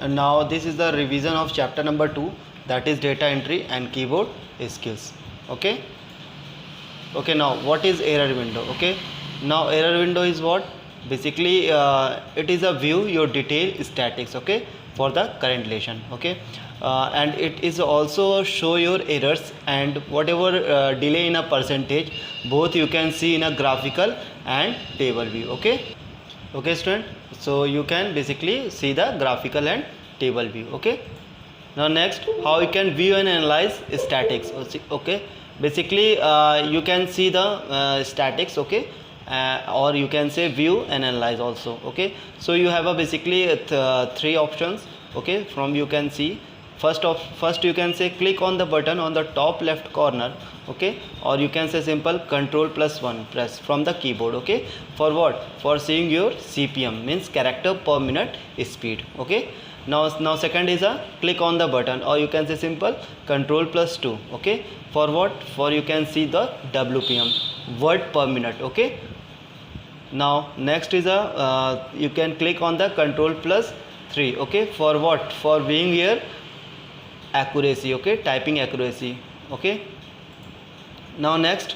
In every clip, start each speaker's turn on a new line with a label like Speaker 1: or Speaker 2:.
Speaker 1: And now this is the revision of chapter number 2, that is data entry and keyboard skills. Okay, now what is error window? Okay, now error window is what? Basically it is a view your detail statics, okay, for the current lesson. Okay, and it is also show your errors and whatever delay in a percentage, both you can see in a graphical and table view. Okay student, so you can basically see the graphical and table view. Okay, now next, how you can view and analyze statics. Okay, basically you can see the statics. Okay, or you can say view and analyze also. Okay, so you have a basically three options. Okay, from you can see first you can say click on the button on the top left corner. Okay, or you can say simple Ctrl+1 press from the keyboard. Okay, for what? For seeing your CPM, means character per minute speed. Okay, now second is a click on the button, or you can say simple Ctrl+2. Okay, for what? For you can see the WPM, word per minute. Okay, now next is a you can click on the Ctrl+3. Okay, for what? For being here accuracy. Okay, typing accuracy. Okay, now next,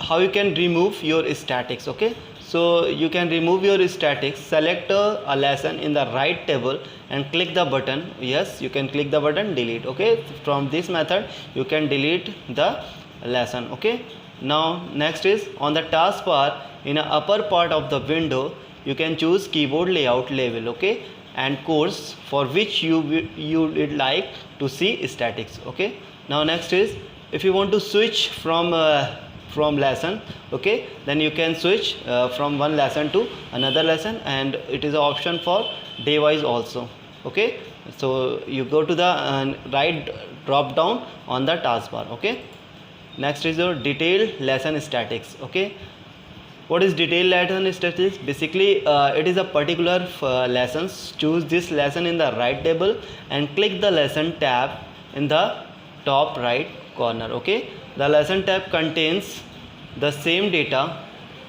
Speaker 1: how you can remove your statics. Okay, so you can remove your statics. Select a lesson in the right table and click the button. Yes, you can click the button delete. Okay, from this method you can delete the lesson. Okay, now next is on the taskbar in the upper part of the window you can choose keyboard layout level. Okay, and course for which you would like to see statics. Okay, now next is if you want to switch from lesson. Okay, then you can switch from one lesson to another lesson, and it is an option for day wise also. Okay, so you go to the right drop down on the taskbar. Okay, next is your detailed lesson statics. Okay, what is detailed lesson statistics? Basically it is a particular lessons. Choose this lesson in the right table and click the lesson tab in the top right corner. Okay, the lesson tab contains the same data.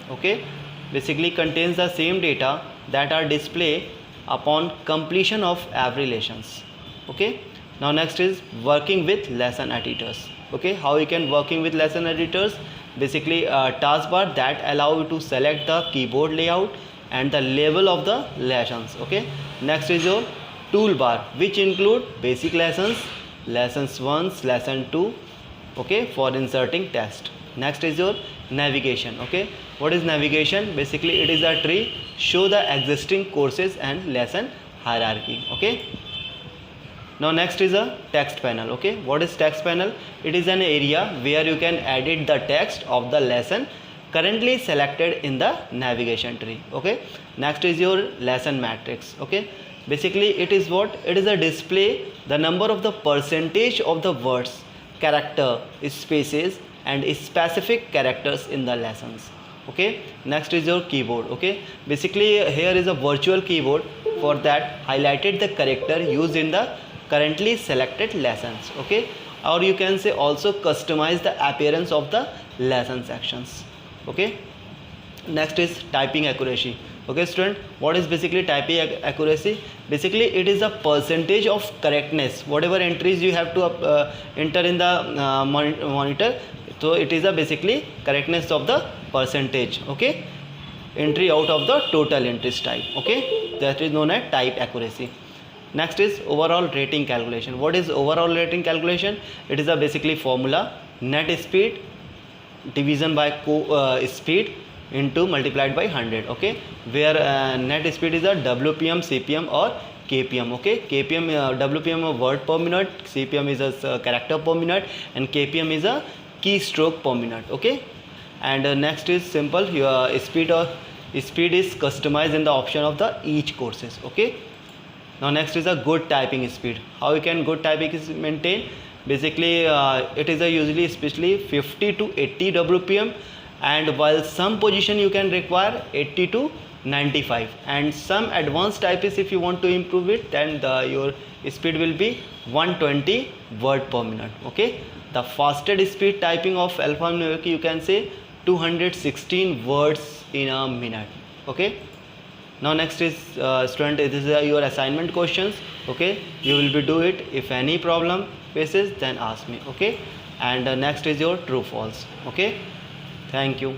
Speaker 1: Okay, basically contains the same data that are displayed upon completion of every lessons. Okay, now next is working with lesson editors. Okay, how you can working with lesson editors? Basically taskbar that allow you to select the keyboard layout and the level of the lessons. Okay, next is your toolbar, which include basic lessons, lessons 1, lesson 2. Okay, for inserting text. Next is your navigation. Okay, what is navigation? Basically it is a tree show the existing courses and lesson hierarchy. Okay, now next is a text panel. Okay, what is text panel? It is an area where you can edit the text of the lesson currently selected in the navigation tree. Okay, next is your lesson matrix. Okay, basically it is what? It is a display the number of the percentage of the words, character, spaces and specific characters in the lessons. Okay, next is your keyboard. Okay, basically here is a virtual keyboard. For that, highlighted the character used in the currently selected lessons. Okay, or you can say also customize the appearance of the lesson sections. Okay, next is typing accuracy. Okay student, what is basically typing accuracy? Basically it is a percentage of correctness, whatever entries you have to enter in the monitor. So it is a basically correctness of the percentage. Okay, entry out of the total entries type. Okay, that is known as type accuracy. Next is overall rating calculation. What is overall rating calculation? It is a basically formula net speed division by speed into multiplied by 100. Okay, where net speed is a WPM, CPM or KPM. Okay, KPM WPM a word per minute, CPM is a character per minute, and KPM is a keystroke per minute. Okay, and next is simple your speed is customized in the option of the each courses. Okay, now next is a good typing speed. How you can good typing is maintain? Basically it is a usually especially 50 to 80 WPM, and while some position you can require 80 to 95, and some advanced typist if you want to improve it, then your speed will be 120 word per minute. Okay, the fastest speed typing of alphanumeric you can say 216 words in a minute. Okay, Now next is student, this is your assignment questions. Okay, you will be do it. If any problem faces, then ask me. Okay, and next is your true false. Okay, thank you.